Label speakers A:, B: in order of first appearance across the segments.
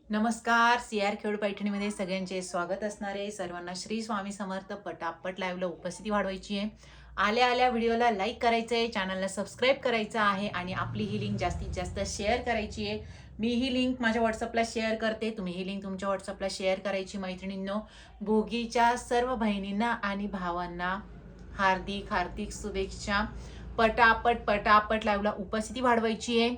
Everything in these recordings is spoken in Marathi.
A: नमस्कार. CR खेड पैठणीमध्ये सगळ्यांचे स्वागत असणार आहे. सर्वांना श्री स्वामी समर्थ. पटापट लाईव्हला उपस्थिती वाढवायची आहे. आल्या आल्या व्हिडिओला लाईक करायचं आहे, चॅनलला सबस्क्राईब करायचं आहे आणि आपली ही लिंक जास्तीत जास्त शेअर करायची आहे. मी ही लिंक माझ्या व्हॉट्सअपला शेअर करते, तुम्ही ही लिंक तुमच्या व्हॉट्सअपला शेअर करायची. मैत्रिणींनो, भोगीच्या सर्व बहिणींना आणि भावांना हार्दिक हार्दिक शुभेच्छा. पटापट पटापट लाईव्हला उपस्थिती वाढवायची आहे.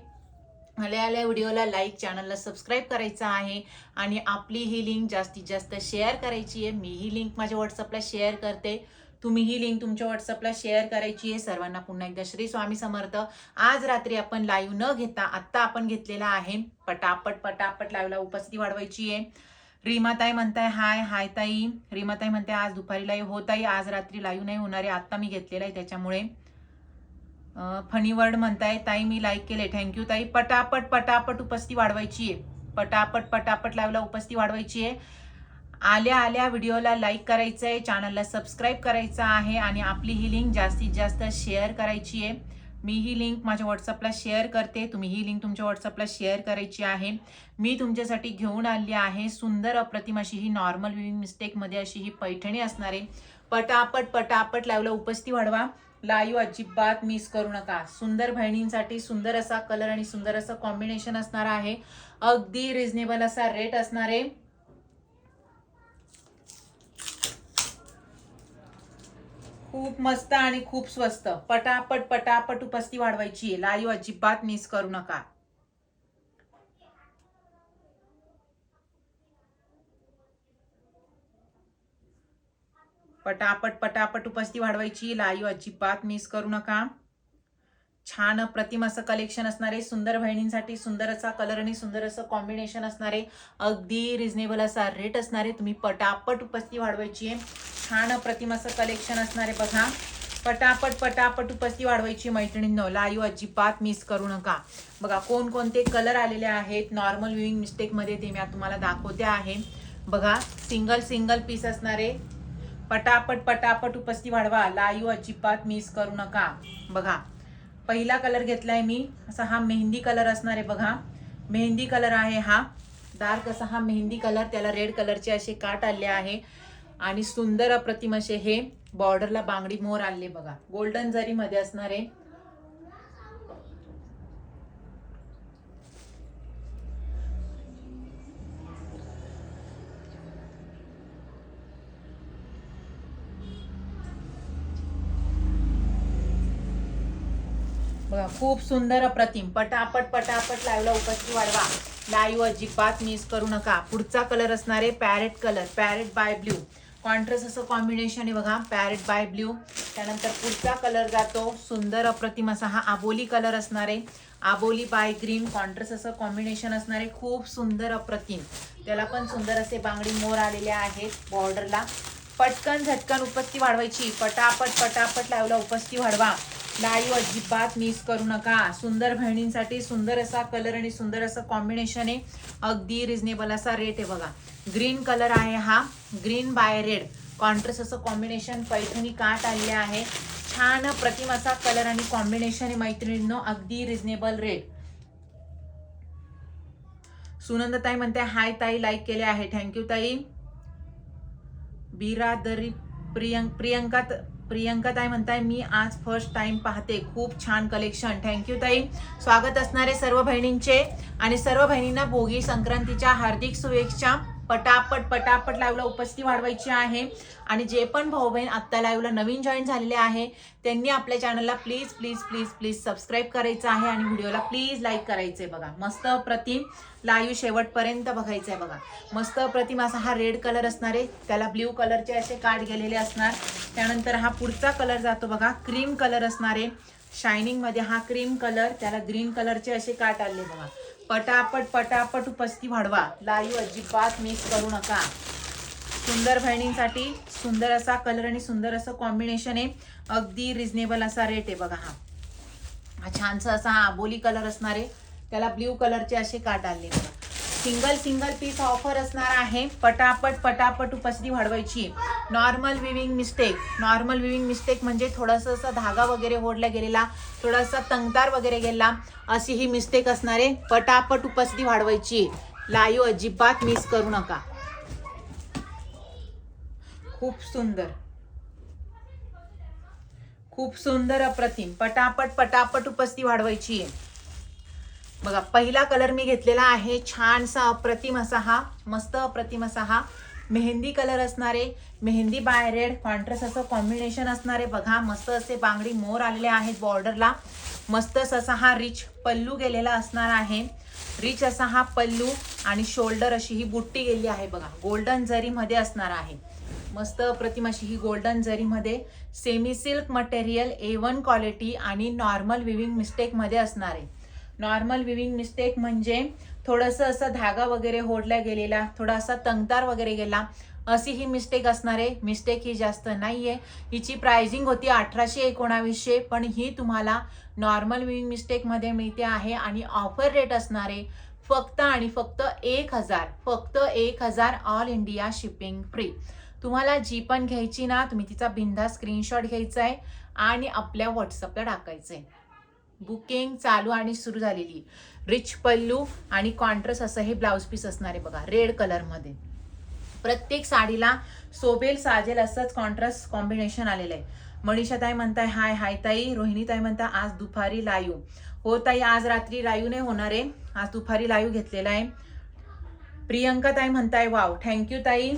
A: आल्या आल्या व्हिडिओला लाईक, चॅनलला सबस्क्राईब करायचं आहे आणि आपली ही लिंक जास्तीत जास्त शेअर करायची आहे. मी ही लिंक माझ्या व्हॉट्सअपला शेअर करते, तुम्ही ही लिंक तुमच्या व्हॉट्सअपला शेअर करायची आहे. सर्वांना पुन्हा एकदा श्री स्वामी समर्थ. आज रात्री आपण लाईव्ह न घेता आत्ता आपण घेतलेला आहे. पटापट पटापट लाईव्हला उपस्थिती वाढवायची आहे. रीमाताई म्हणताय हाय. हाय ताई. रीमाताई म्हणते आज दुपारी लाईव्ह होत आहे, आज रात्री लाईव्ह नाही होणार आहे, आत्ता मी घेतलेला आहे त्याच्यामुळे. फनी वर्ड म्हणताय ताई मी लाईक केले, थँक्यू ताई. पटापट पटापट उपस्थिती वाढवायची आहे. पटापट पटापट लाईव्हला उपस्थिती वाढवायची आहे. आल्या आल्या व्हिडिओला लाईक करायचं आहे, चॅनलला सबस्क्राईब करायचं आहे आणि आपली ही लिंक जास्तीत जास्त शेअर करायची आहे. मी ही लिंक माझ्या व्हॉट्सअपला शेअर करते, तुम्ही ही लिंक तुमच्या व्हॉट्सअपला शेअर करायची आहे. मी तुमच्यासाठी घेऊन आली आहे सुंदर अप्रतिम अशी ही नॉर्मल विविंग मिस्टेकमध्ये अशी ही पैठणी असणार आहे. पटापट पटापट लाईव्हला उपस्थिती वाढवा. लाईव्ह अजिबात मिस करू नका. सुंदर बहिणींसाठी सुंदर असा कलर आणि सुंदर असं कॉम्बिनेशन असणार आहे. अगदी रिझनेबल असा रेट असणार आहे. खूप मस्त आणि खूप स्वस्त. पटापट पटापट उपस्थिती वाढवायची आहे. लाईव्ह अजिबात मिस करू नका. पटापट पटापट उपस्थिती वाढवायची. लाईव्ह अजिबात मिस करू नका. छान अप्रतिम असं कलेक्शन असणार आहे. सुंदर बहिणींसाठी सुंदर असा कलर आणि सुंदर असं कॉम्बिनेशन असणार आहे. अगदी रिझनेबल असा रेट असणार आहे. तुम्ही पटापट उपस्थिती वाढवायची आहे. छान अप्रतिम असं कलेक्शन असणार आहे. बघा, पटापट पटापट उपस्थिती वाढवायची मैत्रिणींनो. लाईव्ह अजिबात मिस करू नका. बघा कोणकोणते कलर आलेले आहेत नॉर्मल विविंग मिस्टेकमध्ये ते मी तुम्हाला दाखवते आहे. बघा, सिंगल सिंगल पीस असणारे. पटापट पटापट उपस्थिती वाढवा. लाईव्ह अजिबात मिस करू नका. बघा, पहिला कलर घेतलाय मी, असा हा मेहंदी कलर असणार आहे. बघा, मेहंदी कलर आहे हा. डार्क असा हा मेहंदी कलर, त्याला रेड कलरचे असे काट आले आहे आणि सुंदर अप्रतिम असे हे बॉर्डरला बांगडी मोर आले. बघा, गोल्डन जरी मध्ये असणार आहे. बघा, खूप सुंदर अप्रतिम. पटापट पटापट लाईव्हला उपस्थिती वाढवा. लाईव्ह अजिबात मिस करू नका. पुढचा कलर असणार आहे parrot colour, parrot by blue. Contrast असं कॉम्बिनेशन आहे. बघा, पॅरेट बाय ब्ल्यू. त्यानंतर पुढचा कलर जातो सुंदर अप्रतिम असा हा आबोली कलर असणार आहे. आबोली बाय ग्रीन. कॉन्ट्रास्ट असं कॉम्बिनेशन असणार आहे. खूप सुंदर अप्रतिम. त्याला पण सुंदर असे बांगडी मोर आलेले आहेत बॉर्डरला. पटकन झटकन उपस्थिती वाढवायची. पटापट पटापट लाईव्हला उपस्थिती वाढवा. लाईव्ह अजिबात मिस करू नका. सुंदर बहिणींसाठी सुंदर असा कलर आणि सुंदर असं कॉम्बिनेशन आहे. अगदी रिझनेबल असा रेट आहे. बघा, ग्रीन कलर आहे हा, ग्रीन बाय रेड. कॉन्ट्रास्ट असं कॉम्बिनेशन पैठणी काट आलेले आहे. छान प्रतिम असा कलर आणि कॉम्बिनेशन आहे मैत्रिणींनो. अगदी रिझनेबल रेट. सुनंदताई म्हणते हाय ताई, लाईक केले आहे, थँक्यू ताई. बिरादरी प्रियंका ताई म्हणताय मी आज फर्स्ट टाइम पाहते, खूप छान कलेक्शन, थँक्यू ताई. स्वागत असणारे सर्व बहिणींचे आणि सर्व बहिणींना भोगी संक्रांतीच्या हार्दिक शुभेच्छा. पटापट पटापट लाईव्हला उपस्थिती वाढवायची आहे आणि जे पण भाऊ बहीण आत्ता लाईव्हला नवीन जॉईन झालेले आहे त्यांनी आपल्या चॅनलला please please please please subscribe करायचं आहे आणि व्हिडिओला प्लीज लाईक करायचंय. बघा, मस्त प्रतिम लाईव्ह शेवटपर्यंत बघायचं आहे. बघा, मस्त प्रतिम असा हा रेड कलर असणार आहे, त्याला ब्ल्यू कलरचे असे काट गेलेले असणार. त्यानंतर हा पुढचा कलर जातो बघा, क्रीम कलर असणार आहे. शायनिंग मध्ये हा क्रीम कलर, त्याला ग्रीन कलरचे असे काट आले. बघा, पटापट पटापट उपस्थिती वाढवा. लाईव्ह अजिबात मिस करू नका. सुंदर बहिणींसाठी सुंदर असा कलर आणि सुंदर असं कॉम्बिनेशन आहे. अगदी रिझनेबल असा रेट आहे. बघा, हा छानसा असा हा आबोली कलर असणार आहे, त्याला ब्ल्यू कलरचे असे काट आले. बघा, सिंगल सिंगल पीस ऑफर असणार आहे. पटापट पटापट उपस्थिती वाढवायची. Normal viewing mistake. Normal viewing mistake म्हणजे थोडासा असा धागा वगैरे ओढला गेलेला, थोडासा तंगतार वगैरे गेला, अशी ही मिस्टेक असणार आहे. पटापट उपस्थिती वाढवायची. लाईव्ह अजिबात मिस करू नका. खूप सुंदर, खूप सुंदर, अप्रतिम. पटापट पटापट उपस्थिती वाढवायची आहे. बघा पहिला कलर मी घेतलेला आहे, छानसा अप्रतिम असा हा, मस्त अप्रतिम असा हा मेहंदी कलर असणारे, मेहंदी बाय रेड कॉन्ट्रास्ट असं कॉम्बिनेशन असणारे. बघा मस्त असे बांगडी मोर आलेले आहेत बॉर्डरला. मस्त असा हा रिच पल्लू गेलेला असणार आहे. रिच असा हा पल्लू आणि शोल्डर अशी ही बुट्टी गेली आहे. बघा गोल्डन जरी मध्ये असणार आहे. मस्त अप्रतिम अशी ही गोल्डन जरी मध्ये semi silk material, A1 quality आणि नॉर्मल विविंग मिस्टेक मध्ये असणार आहे. नॉर्मल विविंग मिस्टेक म्हणजे थोडंसं असं धागा वगैरे होडला गेलेला, थोडासा तंगतार वगैरे गेला, अशी ही मिस्टेक असणार आहे. मिस्टेक ही जास्त नाहीये. हिची प्राइसिंग होती 1800-1900, पण ही तुम्हाला नॉर्मल विविंग मिस्टेक मध्ये मिळते आहे आणि ऑफर रेट असणार आहे फक्त आणि फक्त 1000, फक्त 1000, ऑल इंडिया शिपिंग फ्री. तुम्हाला जी पण घ्यायची ना, तुम्ही तिचा बिंदास स्क्रीनशॉट घ्यायचा आहे आणि आपल्या व्हॉट्सअपला टाकायचं आहे. बुकिंग चालू आणि सुरू झालेली. रिच पल्लू आणि कॉन्ट्रास्ट असं हे ब्लाउज पीस असणार आहे. बघा रेड कलर मध्ये प्रत्येक साडीला सोबेल साजेल असंच कॉन्ट्रास्ट कॉम्बिनेशन आलेलं आहे. मनीषा ताई म्हणताय हाय हाय ताई. रोहिणी ताई म्हणता आज दुपारी लाईव्ह. हो ताई, आज रात्री लाईव्ह नाही होणार आहे, आज दुपारी लाईव्ह घेतलेला आहे. प्रियंका ताई म्हणताय वाव, थँक्यू ताई.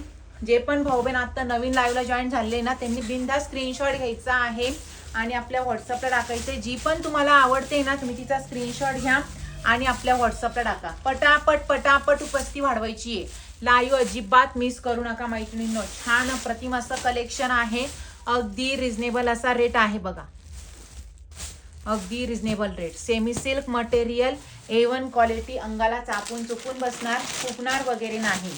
A: जे पण भाऊ बहीण आता नवीन लाईव्हला जॉईन झाले ना, त्यांनी बिनधास्त स्क्रीनशॉट घ्यायचा आहे आणि आपल्या व्हॉट्सअपला टाकायचे. जी पण तुम्हाला आवडते ना, तुम्ही तिचा स्क्रीनशॉट घ्या आणि आपल्या व्हॉट्सअपला टाका. पटापट पटापट उपस्थिती वाढवायची आहे. लाईव्ह अजिबात मिस करू नका मैत्रिणींनो. छान अप्रतिम असं कलेक्शन आहे. अगदी रिझनेबल असा रेट आहे. बघा अगदी reasonable rate. Semi silk material, A1 quality, अंगाला चापून चुकून बसणार, फुगणार वगैरे नाही.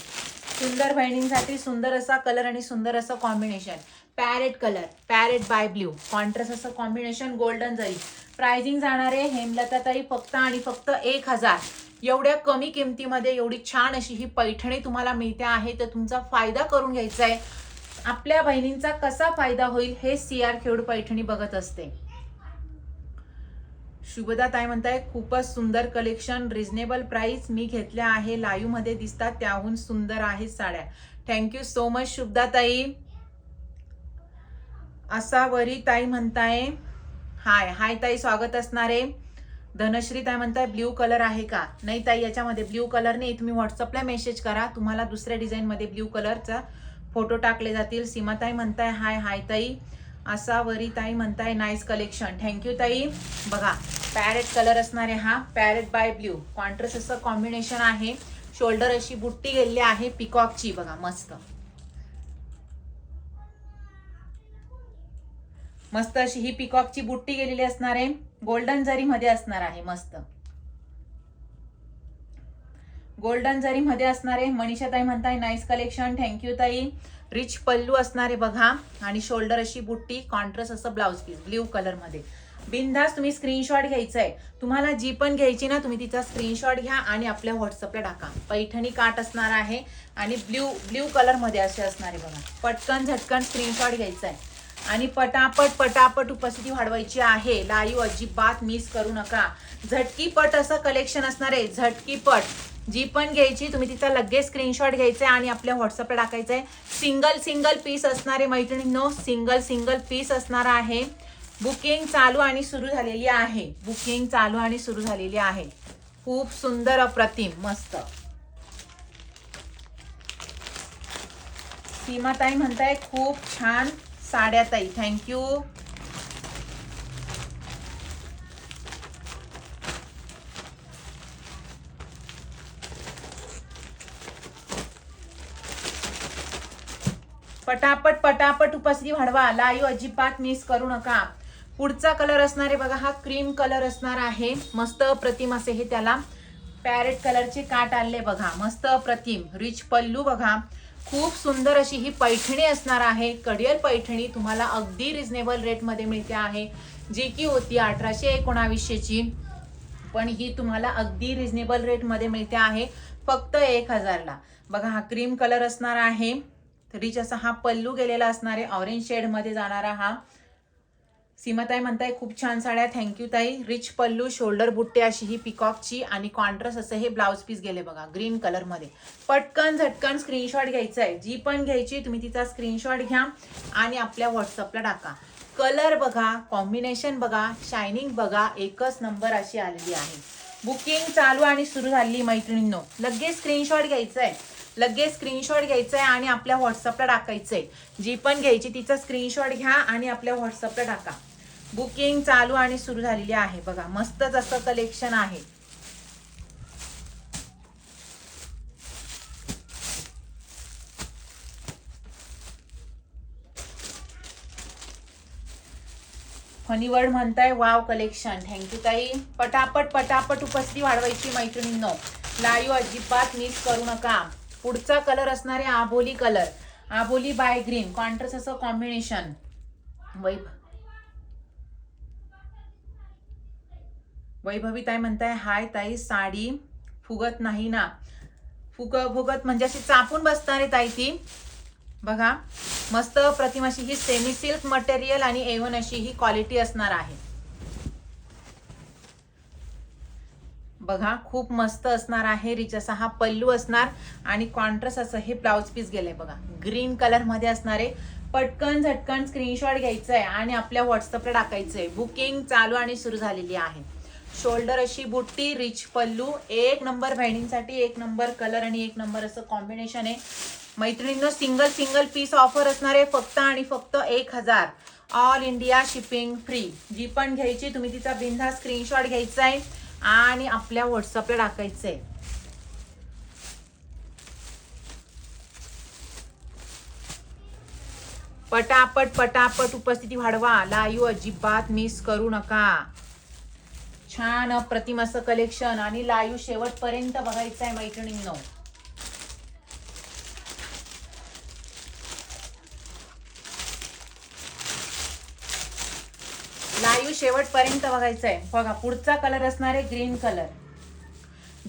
A: सुंदर बहिणींसाठी सुंदर असा कलर आणि सुंदर असं combination. Parrot colour, parrot by blue, contrast असं कॉम्बिनेशन, गोल्डन जरी. प्राइसिंग जाणार आहे हेमलता ताई फक्त आणि फक्त 1000. एवढ्या कमी किमतीमध्ये एवढी छान अशी ही पैठणी तुम्हाला मिळते आहे, तर तुमचा फायदा करून घ्यायचा आहे. आपल्या बहिणींचा कसा फायदा होईल हे CR खेड पैठणी बघत असते. शुभदा ताई म्हणताय खूपच सुंदर कलेक्शन, रिझनेबल प्राइस. मी घेतल्या आहे, लाईव्ह मध्ये दिसतात त्याहून सुंदर आहेत साड्या. थँक्यू सो मच शुभदा ताई. असावरी ताई म्हणताय हाय हाय ताई, स्वागत असणार आहे. धनश्री ताई म्हणताय ब्ल्यू कलर आहे का? नाही ताई, याच्यामध्ये ब्ल्यू कलर नाही. तुम्ही व्हॉट्सअपला मेसेज करा, तुम्हाला दुसऱ्या डिझाईन मध्ये ब्ल्यू कलरचा फोटो टाकले जातील. सीमा ताई म्हणताय हाय हाय ताई. असावरी ताई म्हणताय नाईस कलेक्शन, थँक्यू ताई. बघा पॅरेट कलर असणार आहे हा, पॅरेट बाय ब्ल्यू, कॉन्ट्रास्ट असं कॉम्बिनेशन आहे. शोल्डर अशी बुट्टी गेलेली आहे पिकॉकची. बघा मस्त मस्त अशी ही पिकॉकची बुट्टी गेलेली असणार आहे. गोल्डन जरी मध्ये असणार आहे, मस्त गोल्डन जरी मध्ये असणार आहे. मनीषा ताई म्हणताय नाईस कलेक्शन, थँक्यू ताई. रिच पल्लू असणार आहे बघा आणि शोल्डर अशी बुट्टी, कॉन्ट्रास्ट असं ब्लाउज पीस ब्ल्यू कलर मध्ये. बिनधास्त तुम्ही स्क्रीनशॉट घ्यायचा आहे. तुम्हाला जी पण घ्यायची ना, तुम्ही तिचा स्क्रीनशॉट घ्या आणि आपल्या व्हॉट्सअपला टाका. पैठणी काट असणार आहे आणि ब्ल्यू कलर मध्ये असे असणार आहे. बघा पटकन झटकन स्क्रीनशॉट घ्यायचा आहे आणि पटापट पटापट उपस्थिती वाढवायची आहे. लाईव्ह अजिबात मिस करू नका. झटकीपट असं कलेक्शन असणार आहे, झटकीपट. जी पण घ्यायची तुम्ही तिचा लगेच स्क्रीनशॉट घ्यायचा आहे आणि आपल्या व्हॉट्सअपला टाकायचं आहे. सिंगल पीस असणार आहे मैत्रिणींनो, सिंगल पीस असणार आहे. बुकिंग चालू आणि सुरू झालेली आहे. बुकिंग चालू आणि सुरू झालेली आहे. खूप सुंदर अप्रतिम मस्त. सीमाताई म्हणताय खूप छान साड्या ताई, थँक्यू. पटापट पटापट उपस्थिती वाढवा. लाईव्ह अजिबात मिस करू नका. पुढचा कलर असणार आहे बघा, हा क्रीम कलर असणार आहे. मस्त प्रतिम असे हे त्याला पॅरेट कलरचे काट आले बघा, मस्त प्रतिम. रिच पल्लू बघा, खूप सुंदर अशी ही पैठणी असणार आहे. कडियल पैठणी तुम्हाला अगदी रिझनेबल रेट मध्ये मिळते आहे, जी की होती 1800-1900 ची, पण ही तुम्हाला अगदी रिझनेबल रेट मध्ये मिळते आहे फक्त 1000 ला. बघा हा क्रीम कलर असणार आहे. रिच असा हा पल्लू गेलेला असणार आहे, ऑरेंज शेड मध्ये जाणारा हा सीमाताई म्हणताय खूप छान साड्या, थँक्यू ताई. रिच पल्लू, शोल्डर बुट्टे अशी ही पिकॉकची आणि कॉन्ट्रास्ट असं हे ब्लाउज पीस गेले बघा ग्रीन कलर मध्ये. पटकन झटकन स्क्रीनशॉट घ्यायचा आहे. जी पण घ्यायची तुम्ही तिचा स्क्रीनशॉट घ्या आणि आपल्या व्हॉट्सअपला टाका. कलर बघा, कॉम्बिनेशन बघा, शायनिंग बघा, एकच नंबर अशी आलेली आहे. बुकिंग चालू आणि सुरू झाली मैत्रिणींनो. लगेच स्क्रीनशॉट घ्यायचा आहे, लगेच स्क्रीनशॉट घ्यायचा आहे आणि आपल्या व्हॉट्सअपला टाकायचंय. जी पण घ्यायची तिचा स्क्रीनशॉट घ्या आणि आपल्या व्हॉट्सअपला टाका. बुकिंग चालू आणि सुरू झालेली आहे बघा. मस्तच असं कलेक्शन आहे. फनीवर्ड म्हणताय वाव कलेक्शन, थँक्यू ताई. पटापट पटापट उपस्थिती वाढवायची मैत्रिणींनो. लाईव्ह अजिबात मिस करू नका. पुढचा कलर असणार आहे आबोली colour, Aboli by green, contrast असं कॉम्बिनेशन. वैभवी ताई म्हणताय हाय ताई, साडी फुगत नाही ना? फुगत म्हणजे अशी चापून बसणार आहे ताई ती बघा. मस्त प्रतिम अशी ही सेमी सिल्क मटेरियल आणि A1 अशी ही क्वालिटी असणार आहे बघा. खूप मस्त असणार आहे. रिच असा हा पल्लू असणार आणि कॉन्ट्रास्ट असं हे ब्लाउज पीस गेलंय बघा ग्रीन कलर मध्ये असणार आहे. पटकन झटकन स्क्रीनशॉट घ्यायचा आहे आणि आपल्या व्हॉट्सअपला टाकायचंय. बुकिंग चालू आणि सुरू झालेली आहे. शोल्डर अशी बुट्टी, रिच पल्लू, एक नंबर बहिणींसाठी, एक नंबर कलर आणि एक नंबर असं कॉम्बिनेशन आहे मैत्रिणींनो. सिंगल सिंगल पीस ऑफर असणार आहे फक्त आणि फक्त 1000. All India shipping free. जी पण घ्यायची तुम्ही तिचा बिनधास्त स्क्रीनशॉट घ्यायचा आहे आणि आपल्या व्हॉट्सअपला टाकायचंय. पटापट पटापट उपस्थिती वाढवा. लाईव्ह अजिबात मिस करू नका. छान अप्रतिम असं कलेक्शन आणि लाईव्ह शेवटपर्यंत बघायचं आहे मैत्रिणींनो. लाईव्ह शेवटपर्यंत बघायचं आहे बघा. पुढचा कलर असणार आहे ग्रीन कलर,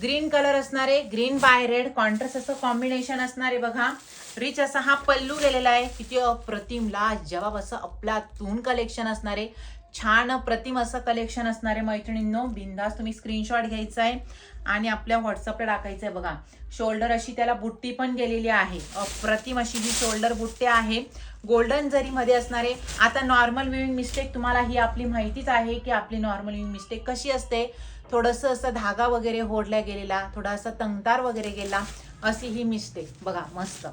A: ग्रीन कलर असणार आहे, ग्रीन बाय रेड, कॉन्ट्रास्ट असं कॉम्बिनेशन असणार आहे बघा. रिच असा हा पल्लू गेलेला आहे. किती अप्रतिम लाजवाब असं अफलातून कलेक्शन असणार आहे. छान अप्रतिम असं कलेक्शन असणार आहे मैत्रिणींनो. बिंदास तुम्ही स्क्रीनशॉट घ्यायचा आहे आणि आपल्या व्हॉट्सअपला टाकायचं आहे बघा. शोल्डर अशी त्याला बुट्टी पण गेलेली आहे. अप्रतिम अशी ही शोल्डर बुट्टी आहे. गोल्डन जरी मध्ये असणारे. आता नॉर्मल विविंग मिस्टेक तुम्हाला ही आपली माहितीच आहे की आपली नॉर्मल विविंग मिस्टेक कशी असते. थोडंसं असं धागा वगैरे होडल्या गेलेला, थोडासा तंगतार वगैरे गेला, अशी ही मिस्टेक बघा. मस्त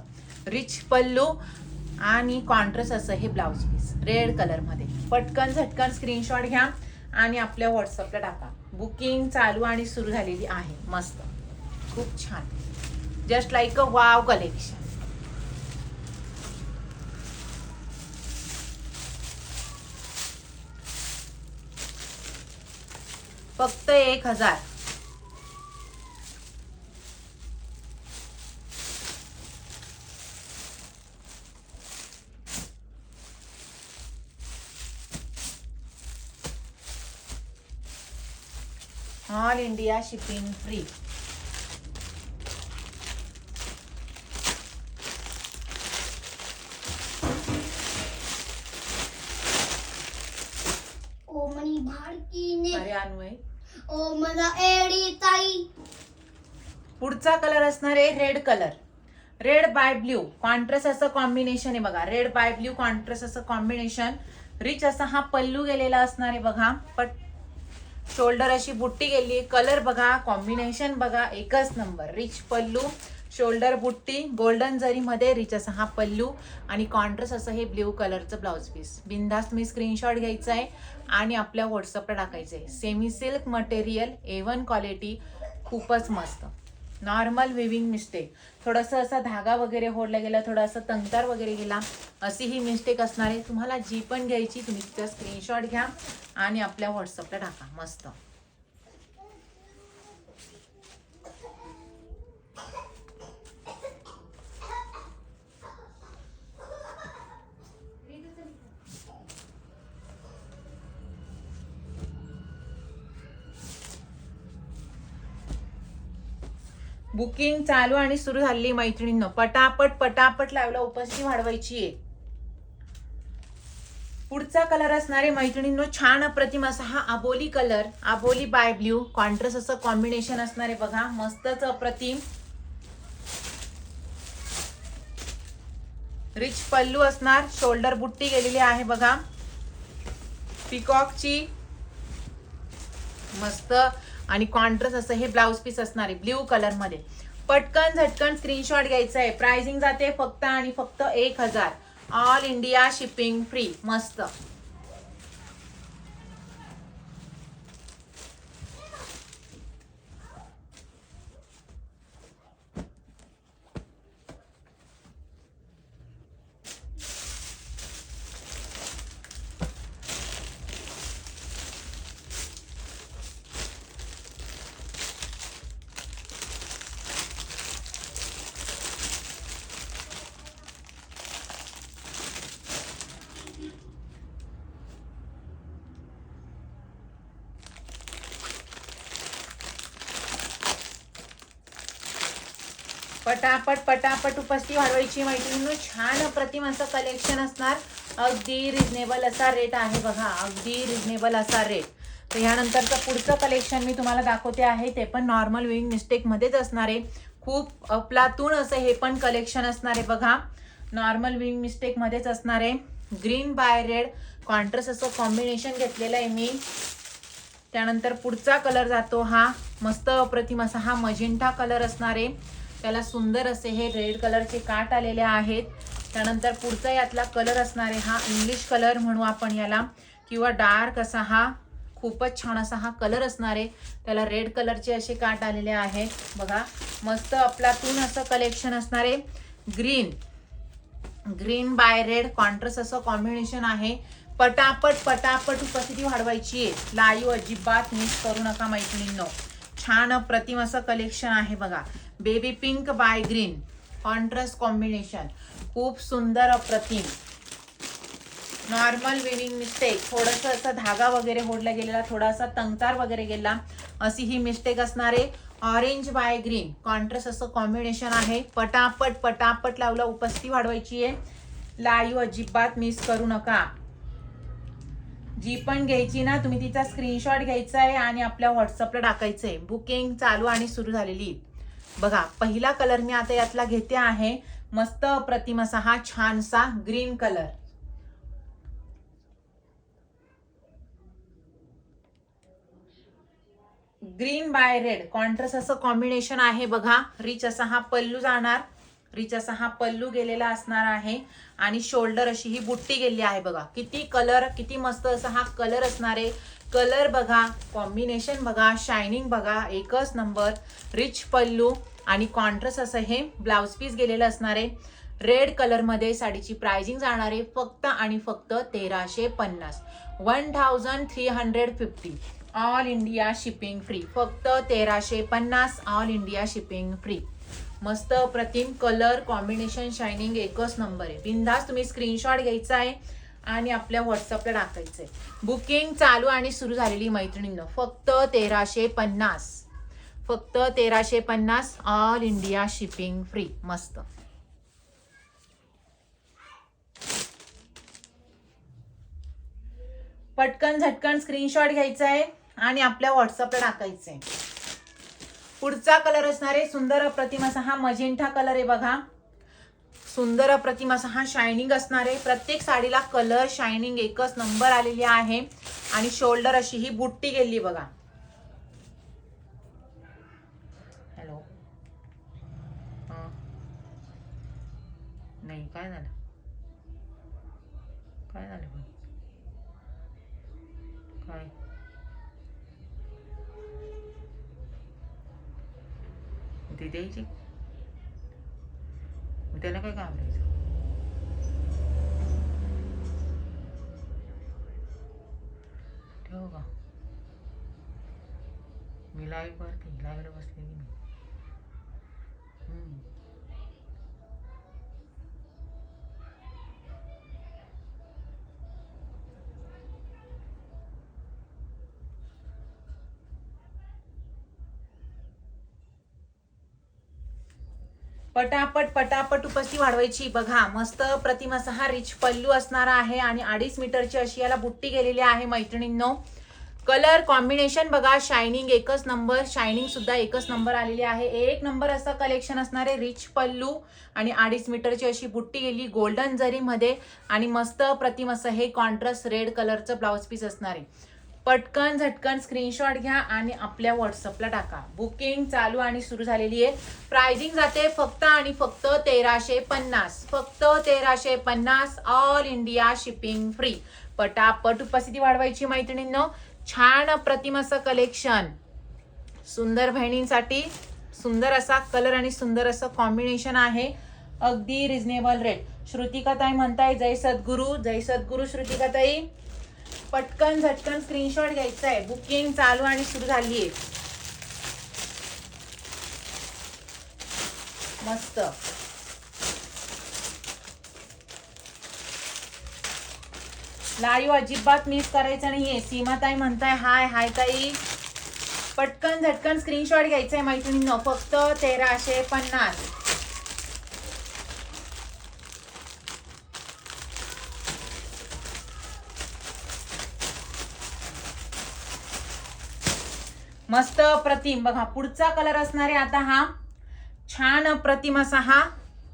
A: रिच पल्लू आणि कॉन्ट्रास्ट असं हे ब्लाउज पीस रेड कलर मध्ये. पटकन झटकन स्क्रीनशॉट घ्या आणि आपल्या व्हॉट्सअपला टाका. बुकिंग चालू आणि सुरू झालेली आहे. मस्त खूप छान, just like a wow collection. फक्त 1000. All India shipping free.
B: ओ मनी भारतीने
A: अरे अनुय,
B: ओ मला एडी ताई.
A: पुढचा कलर असणार आहे red colour, red by blue, contrast असं कॉम्बिनेशन आहे बघा. रेड बाय ब्ल्यू कॉन्ट्रास्ट असं कॉम्बिनेशन. रिच असा हा पल्लू गेलेला असणार आहे बघा. शोल्डर अशी बुट्टी गेली. कलर बघा, कॉम्बिनेशन बघा, एकच नंबर. रिच पल्लू, शोल्डर बुट्टी, गोल्डन जरी मध्ये रिच असा हा पल्लू आणि कॉन्ट्रास्ट असं हे ब्ल्यू कलरचं ब्लाउज पीस. बिंदास मी स्क्रीनशॉट घ्यायचा आहे आणि आपल्या व्हॉट्सअपला टाकायचं आहे. Semi silk material, A1 quality, खूपच मस्त. नॉर्मल विविंग मिस्टेक, थोडंसं असा धागा वगैरे होडला गेला, थोडासा तंगतार वगैरे गेला, अशी ही मिस्टेक असणार आहे. तुम्हाला जी पण घ्यायची तुम्ही तिचा स्क्रीनशॉट घ्या आणि आपल्या व्हॉट्सअपला टाका. मस्त बुकिंग चालू आणि सुरू झालेली मैत्रिणींनो. पटापट पटापट लाईव्हला उपस्थिती वाढवायची आहे. पुढचा कलर असणारे मैत्रिणींनो छान अप्रतिम असा हा अबोली कलर, अबोली बाय ब्ल्यू कॉन्ट्रास्ट असं कॉम्बिनेशन असणारे बघा, मस्तच अप्रतिम. रिच पल्लू असणार, शोल्डर बुट्टी गेलेली आहे बघा पिकॉकची, मस्त. आणि कॉन्ट्रास्ट असं हे ब्लाउज पीस असणार आहे ब्ल्यू कलर मध्ये. पटकन झटकन स्क्रीनशॉट घ्यायचा आहे. प्राइसिंग जाते फक्त आणि फक्त 1000. All India shipping free. मस्त. पटापट पटापट उपस्थिती वाढवायची मैत्रिणींनो. छान अप्रतिम असं कलेक्शन असणार. अगदी रिजनेबल असा रेट आहे बघा, अगदी रिजनेबल असा रेट. तर यानंतरचं पुढचं कलेक्शन मी तुम्हाला दाखवते आहे, ते पण नॉर्मल विविंग मिस्टेक मध्येच असणार आहे. खूप अफलातून असं हे पण कलेक्शन असणार आहे बघा, नॉर्मल विविंग मिस्टेक मध्येच असणार आहे. ग्रीन बाय रेड कॉन्ट्रास्ट असं कॉम्बिनेशन घेतलेलं आहे मी. त्यानंतर पुढचा कलर जातो हा मस्त अप्रतिम असा हा मजेंटा कलर असणार आहे. त्याला सुंदर असे हे रेड कलरचे काट आलेले आहेत. त्यानंतर पुढचा यातला कलर असणार आहे हा इंग्लिश कलर म्हणू आपण याला, किंवा डार्क असा हा खूपच छान असा हा कलर असणार आहे. त्याला रेड कलरचे असे काट आलेले आहेत बघा, मस्त अफलातून असं कलेक्शन असणार आहे. ग्रीन बाय रेड कॉन्ट्रास्ट असं कॉम्बिनेशन आहे. पटापट पटापट उपस्थिती वाढवायची आहे. लाईव्ह अजिबात मिस करू नका मैत्रिणींनो. छान अप्रतिम असं कलेक्शन आहे बघा. Baby pink by green contrast combination, खूप सुंदर अप्रतिम. नॉर्मल विविंग मिस्टेक, थोडंसं असं धागा वगैरे ओढला गेलेला, थोडासा तंगतार वगैरे गेला, अशी ही मिस्टेक असणार आहे. ऑरेंज बाय ग्रीन कॉन्ट्रास्ट असं कॉम्बिनेशन आहे. पटापट पटापट लावला उपस्थिती वाढवायची आहे. लाईव्ह अजिबात मिस करू नका. जी पण घ्यायची ना तुम्ही तिचा स्क्रीनशॉट घ्यायचा आहे आणि आपल्या व्हॉट्सअपला टाकायचं आहे. बुकिंग चालू आणि सुरू झालेली बघा. पहिला कलर मी आता यातला घेते आहे, मस्त अप्रतिम असा हा छानसा green colour. Green by red contrast असं कॉम्बिनेशन आहे बघा. रिच असा हा पल्लू जाणार, रिच असा हा पल्लू गेलेला असणार आहे आणि शोल्डर अशी ही बुट्टी गेली आहे बघा. किती कलर, किती मस्त असा हा कलर असणार आहे. कलर बघा, कॉम्बिनेशन बघा, शायनिंग बघा, एकच नंबर. रिच पल्लू आणि कॉन्ट्रास्ट असं हे ब्लाउज पीस गेलेलं असणार आहे. रेड कलर मध्ये साडीची प्राइसिंग जाणार आहे फक्त आणि फक्त 1350. 1350. All India shipping free. फक्त 1350. All India shipping free. मस्त प्रतिम कलर कॉम्बिनेशन, शायनिंग एकच नंबर आहे. बिंदास तुम्ही स्क्रीनशॉट घ्यायचा आहे आणि आपल्या व्हॉट्सअपला टाकायचंय. बुकिंग चालू आणि सुरू झालेली मैत्रिणींनो. फक्त 1350. फक्त 1350. All India shipping free. मस्त. पटकन झटकन स्क्रीनशॉट घ्यायचा आहे आणि आपल्या व्हॉट्सअपला टाकायचंय. पुढचा कलर असणार आहे सुंदर अप्रतिम असा हा मजेंटा कलर आहे बघा. सुंदर अप्रतिम असा हा शायनिंग असणार आहे. प्रत्येक साडीला कलर शायनिंग एकच नंबर आलेली आहे आणि शोल्डर अशी ही बुट्टी गेली बघा. हॅलो, नाही काय झालं, काय झालं काय ती द्यायची, त्याला काय काम द्यायचं. ठेव का, मी लाईव्ह करते, लाईव्हला बसले की मी. पटापट पटापट उपस्थिती वाढवायची. बघा मस्त प्रतिम असा हा रिच पल्लू असणार आहे आणि 2.5 मीटरची अशी याला बुट्टी गेलेली आहे मैत्रिणींनो. कलर कॉम्बिनेशन बघा, शायनिंग एकच नंबर, शायनिंग सुद्धा एकच नंबर आलेली आहे. एक नंबर असं कलेक्शन असणार आहे. रिच पल्लू आणि 2.5 मीटरची अशी बुट्टी गेली गोल्डन जरी मध्ये आणि मस्त प्रतिम असं हे कॉन्ट्रास्ट रेड कलरचं ब्लाउज पीस असणार आहे. पटकन झटकन स्क्रीनशॉट घ्या आणि आपल्या व्हॉट्सअपला टाका. बुकिंग चालू आणि सुरू झालेली आहे. प्राइसिंग जाते फक्त आणि फक्त 1350, फक्त 1350, ऑल इंडिया शिपिंग फ्री. पटापट उपस्थिती वाढवायची मैत्रिणींनो. छान अप्रतिम असं कलेक्शन सुंदर बहिणींसाठी, सुंदर असा कलर आणि सुंदर असं कॉम्बिनेशन आहे. अगदी रिझनेबल रेट. श्रुतिकाताई म्हणताय जय सद्गुरू, जय सद्गुरू श्रुतिकाताई. पटकन झटकन स्क्रीनशॉट घ्यायचा आहे. बुकिंग चालू आणि सुरू झाली आहे. मस्त लाईव्ह अजिबात मिस करायचं नाहीये. सीमाताई म्हणताय हाय हाय ताई. पटकन झटकन स्क्रीनशॉट घ्यायचा आहे मैत्रिणींनो. फक्त 1350. मस्त प्रतिम बघा. पुढचा कलर असणार आहे आता हा छान प्रतिम असा हा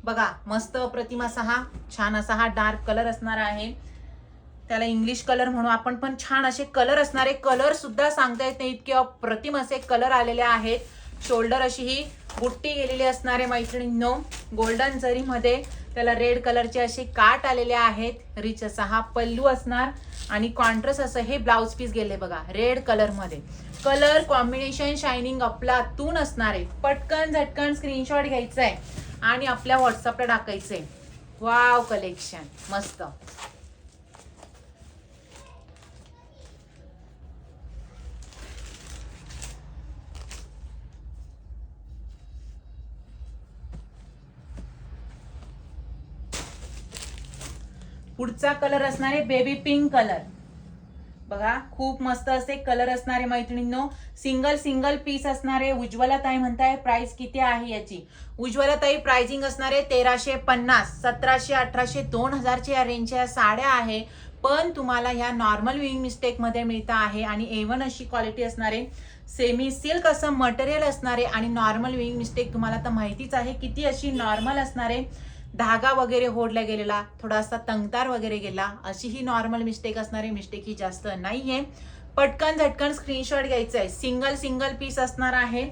A: बघा, मस्त प्रतिम असा हा छान असा हा डार्क कलर असणार आहे. त्याला इंग्लिश कलर म्हणू आपण, पण छान असे कलर असणारे. कलर सुद्धा सांगता येत नाही इतके अप्रतिम असे कलर आलेले आहेत. शोल्डर अशी ही बुट्टी गेलेली असणारे मैत्रिणींनो गोल्डन जरी मध्ये. त्याला रेड कलरचे असे काट आलेले आहेत. रिच असा हा पल्लू असणार आणि कॉन्ट्रास्ट असं हे ब्लाउज पीस गेले बघा रेड कलर मध्ये. कलर कॉम्बिनेशन शायनिंग अफलातून असणार आहे. पटकन झटकन स्क्रीनशॉट घ्यायचा आहे आणि आपल्या व्हॉट्सअपला टाकायचंय. वाव कलेक्शन मस्त. पुढचा कलर असणार आहे बेबी पिंक कलर बघा. खूप मस्त असे कलर असणारे मैत्रिणींनो. सिंगल सिंगल पीस असणारे. उज्ज्वला ताई म्हणताय प्राइस किती आहे याची. उज्ज्वला ताई प्राइसिंग असणारे 1350, 1700, 1800, 2000 च्या रेंजच्या साड्या आहे. पण तुम्हाला ह्या नॉर्मल विविंग मिस्टेक मध्ये मिळता आहे आणि A1 अशी क्वालिटी असणारे. सेमी सिल्क असं मटेरियल असणारे आणि नॉर्मल विविंग मिस्टेक तुम्हाला तर माहितीच आहे किती अशी नॉर्मल असणारे. धागा वगैरे होडला गेलेला, थोडासा तंगतार वगैरे गेला, अशी ही नॉर्मल मिस्टेक असणारी. मिस्टेक ही जास्त नाहीये. पटकन झटकन स्क्रीनशॉट घ्यायचा आहे. सिंगल सिंगल पीस असणार आहे.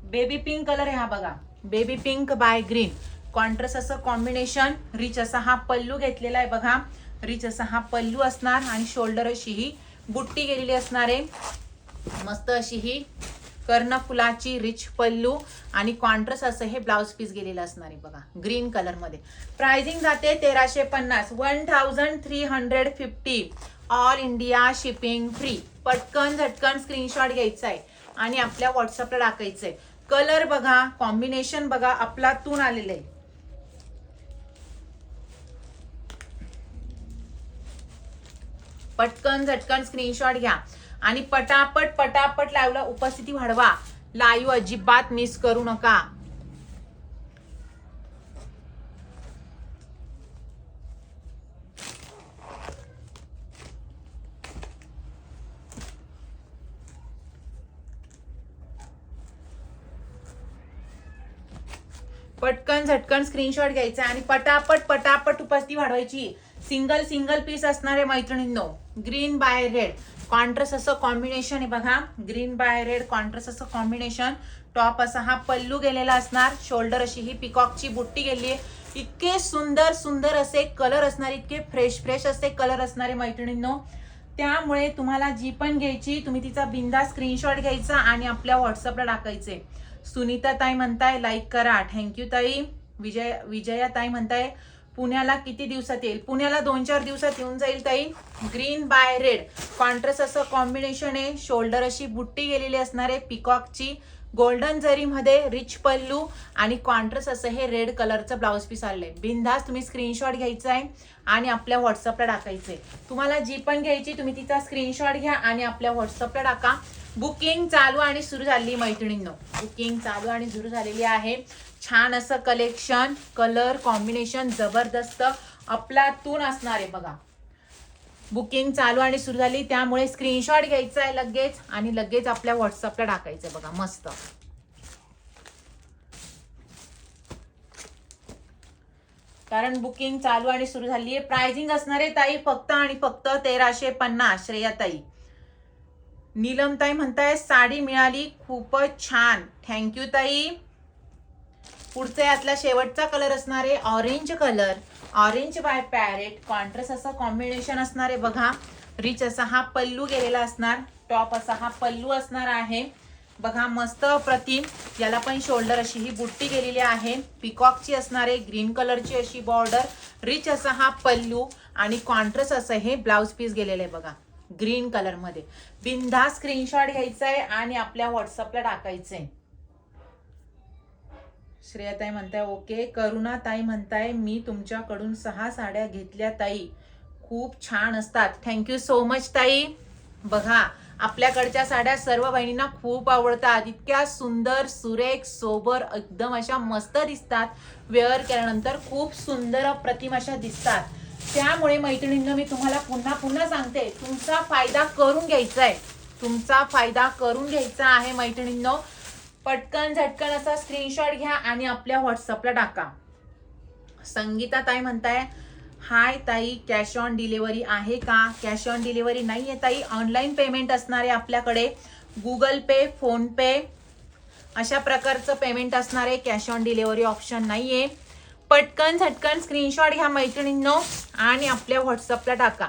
A: बेबी पिंक कलर आहे हा बघा. Baby pink by green contrast असं कॉम्बिनेशन. रिच असा हा पल्लू घेतलेला आहे बघा. रिच असा हा पल्लू असणार आणि शोल्डर अशी ही बुट्टी गेलेली असणार आहे. मस्त अशी ही कर्णफुलाची रिच पल्लू आणि कॉन्ट्रास्ट असं हे ब्लाउज पीस गेलेलं असणार आहे बघा ग्रीन कलर मध्ये. प्राइसिंग जाते 1350, 1350, ऑल इंडिया शिपिंग फ्री. पटकन झटकन स्क्रीनशॉट घ्यायचा आहे आणि आपल्या व्हॉट्सअपला टाकायचंय. कलर बघा, कॉम्बिनेशन बघा, अफलातून आलेलं आहे. पटकन झटकन स्क्रीनशॉट घ्या आणि पटापट पटापट लाईव्हला उपस्थिती वाढवा. लाईव्ह अजिबात मिस करू नका. पटकन झटकन स्क्रीनशॉट घ्यायचा आणि पटापट पटापट उपस्थिती वाढवायची. सिंगल सिंगल पीस असणारे मैत्रिणींनो. ग्रीन बाय रेड कॉन्ट्रास्ट असं कॉम्बिनेशन आहे बघा. ग्रीन बाय रेड कॉन्ट्रास्ट असं कॉम्बिनेशन. टॉप असा हा पल्लू गेलेला असणार. शोल्डर अशी ही पिकॉकची बुट्टी गेली आहे. इतके सुंदर सुंदर असे कलर असणारे, इतके फ्रेश फ्रेश असे कलर असणारे मैत्रिणींनो. त्यामुळे तुम्हाला जी पण घ्यायची तुम्ही तिचा बिंदास स्क्रीनशॉट घ्यायचा आणि आपल्या व्हॉट्सअपला टाकायचे. सुनीता ताई म्हणताय लाईक करा. थँक्यू ताई. विजया ताई म्हणताय पुण्याला किती दिवसात येईल. पुण्याला 2-4 दिवसात येऊन जाईल ताई. ग्रीन बाय रेड कॉन्ट्रास्ट असं कॉम्बिनेशन आहे. शोल्डर अशी बुट्टी गेलेली असणार आहे पिकॉकची. गोल्डन जरी मध्ये रिच पल्लू आणि कॉन्ट्रास्ट असं हे रेड कलरचं ब्लाउज पीस आलंय. बिंदास तुम्ही स्क्रीनशॉट घ्यायचा आहे आणि आपल्या व्हॉट्सअपला टाकायचंय. तुम्हाला जी पण घ्यायची तुम्ही तिचा स्क्रीनशॉट घ्या आणि आपल्या व्हॉट्सअपला टाका. बुकिंग चालू आणि सुरू झाली मैत्रिणींनो. बुकिंग चालू आणि सुरू झालेली आहे. छान असं कलेक्शन, कलर कॉम्बिनेशन जबरदस्त अफलातून असणार आहे बघा. बुकिंग चालू आणि सुरू झाली, त्यामुळे स्क्रीनशॉट घ्यायचा आहे लगेच आणि लगेच आपल्या व्हॉट्सअपला टाकायचं बघा. मस्त कारण बुकिंग चालू आणि सुरू झाली आहे. प्राइसिंग असणार आहे ताई फक्त आणि फक्त 1350. श्रेयाताई, नीलमताई म्हणताय साडी मिळाली खूपच छान. थँक्यू ताई. पुढचा यातला शेवटचा कलर असणार आहे orange colour. Orange by parrot contrast असं कॉम्बिनेशन असणार आहे बघा. रिच असा हा पल्लू गेलेला असणार. टॉप असा हा पल्लू असणार आहे बघा. मस्त प्रतिम. याला पण शोल्डर अशी ही बुट्टी गेलेली आहे. पिकॉकची असणार आहे. ग्रीन कलरची अशी बॉर्डर. रिच असा हा पल्लू आणि कॉन्ट्रास्ट असं हे ब्लाउज पीस गेलेलं आहे बघा ग्रीन कलर मध्ये. बिंदा स्क्रीनशॉट घ्यायचा आहे आणि आपल्या व्हॉट्सअपला टाकायचंय. श्रेयाताई म्हणताय ओके. करुणा ताई म्हणताय मी तुमच्याकडून 6 साड्या घेतल्या ताई, खूप छान असतात. थँक्यू सो मच ताई. बघा आपल्याकडच्या साड्या सर्व बहिणींना खूप आवडतात. इतक्या सुंदर सुरेख सोबर एकदम अशा मस्त दिसतात. वेअर केल्यानंतर खूप सुंदर अप्रतिम अशा दिसतात. त्यामुळे मैत्रिणींना मी तुम्हाला पुन्हा पुन्हा सांगते, तुमचा फायदा करून घ्यायचा आहे. तुमचा फायदा करून घ्यायचा आहे मैत्रिणींनो. पटकन झटकन असा स्क्रीनशॉट घ्या आणि आपल्या व्हॉट्सअपला टाका. संगीता ताई म्हणताय हाय ताई, कॅश ऑन डिलिव्हरी आहे का? कॅश ऑन डिलिव्हरी नाही आहे ताई, ऑनलाईन पेमेंट असणार आहे आपल्याकडे. गुगल पे, फोन पे अशा प्रकारचं पेमेंट असणार आहे. कॅश ऑन डिलिव्हरी ऑप्शन नाही आहे. पटकन झटकन स्क्रीनशॉट घ्या मैत्रिणींनो आणि आपल्या व्हॉट्सअपला टाका.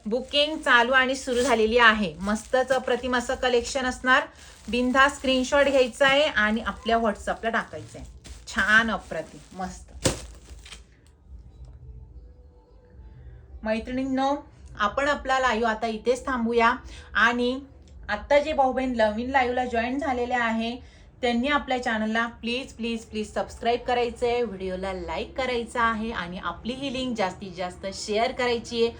A: बुकिंग चालू आणि सुरू झालेली आहे. मस्तच अप्रतिम असं कलेक्शन असणार. बिंदा स्क्रीनशॉट घ्यायचा आहे आणि आपल्या व्हॉट्सअपला टाकायचं आहे. छान अप्रतिम मस्त. मैत्रिणींनो आपण आपला लाईव्ह आता इथेच थांबूया आणि आता जे भाऊ बहीण नवीन लाईव्हला जॉईन झालेले आहे त्यांनी आपल्या चॅनलला प्लीज प्लीज प्लीज सबस्क्राईब करायचं आहे, व्हिडिओला लाईक करायचं आहे आणि आपली ही लिंक जास्तीत जास्त शेअर करायची आहे,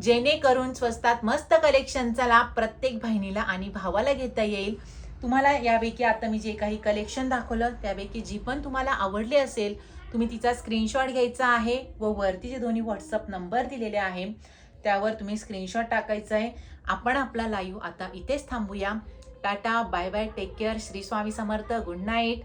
A: जेणेकरून स्वस्तात मस्त कलेक्शनचा लाभ प्रत्येक बहिणीला आणि भावाला घेता येईल. तुम्हाला यापैकी आता मी जे काही कलेक्शन दाखवलं त्यापैकी जी पण तुम्हाला आवडली असेल तुम्ही तिचा स्क्रीनशॉट घ्यायचा आहे व वरती जे दोन्ही व्हॉट्सअप नंबर दिलेले आहे त्यावर तुम्ही स्क्रीनशॉट टाकायचा आहे. आपण आपला लाईव्ह आता इथेच थांबूया. Tata bye bye, take care, Shri Swami Samarth, good night.